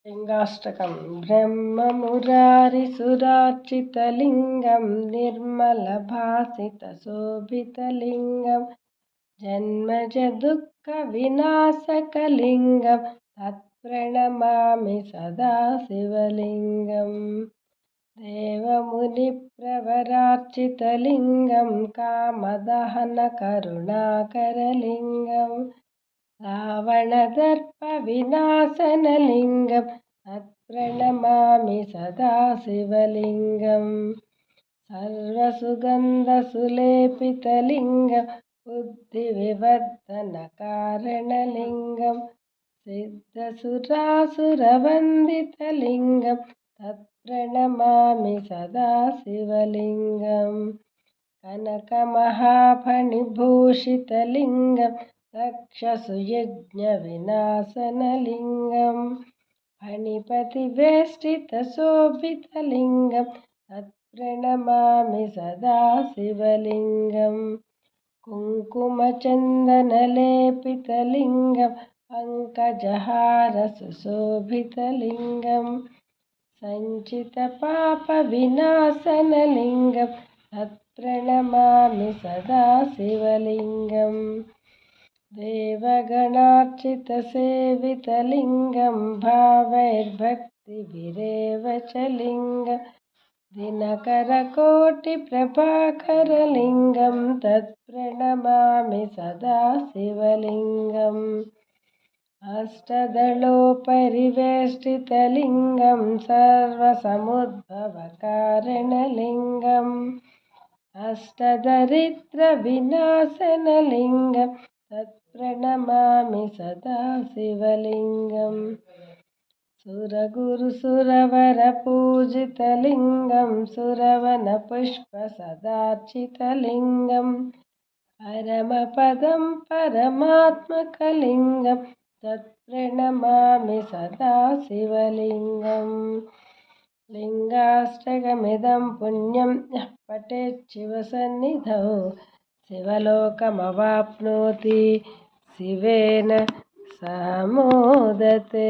लिङ्गाष्टकं ब्रह्ममुरारिसुरार्चितलिङ्गं निर्मलभासितशोभितलिङ्गं जन्मजदुःखविनाशकलिङ्गं तत्प्रणमामि सदा शिवलिङ्गं देवमुनिप्रवरार्चितलिङ्गं कामदहनकरुणाकरलिङ्गं रावणदर्पविनाशनलिङ्गं तत्प्रणमामि सदा शिवलिङ्गं सर्वसुगन्धसुलेपितलिङ्गं बुद्धिविवर्धनकारणलिङ्गं सिद्धसुरासुरवन्दितलिङ्गं तत्प्रणमामि सदा शिवलिङ्गं कनकमहाफणिभूषितलिङ्गं दक्षसुयज्ञविनाशनलिङ्गं फणिपतिवेष्टितशोभितलिङ्गं तत्प्रणमामि सदा शिवलिङ्गं कुङ्कुमचन्दनलेपितलिङ्गं पङ्कजहारसुशोभितलिङ्गं सञ्चितपापविनाशनलिङ्गं तत्प्रणमामि सदा शिवलिङ्गं देवगणार्चितसेवितलिङ्गं भावैर्भक्तिभिरेव च लिङ्गं दिनकरकोटिप्रभाकरलिङ्गं तत्प्रणमामि सदा शिवलिङ्गम् अष्टदलोपरिवेष्टितलिङ्गं सर्वसमुद्भवकारणलिङ्गम् अष्टदरिद्रविनाशनलिङ्गं तत्प्रणमामि सदा शिवलिङ्गं सुरगुरुसुरवरपूजितलिङ्गं सुरवनपुष्पसदार्चितलिङ्गं परमपदं परमात्मकलिङ्गं तत्प्रणमामि सदा शिवलिङ्गं लिङ्गाष्टकमिदं पुण्यं यः पठेत् शिवसन्निधौ शिवलोकमवाप्नोति शिवेन सह मोदते।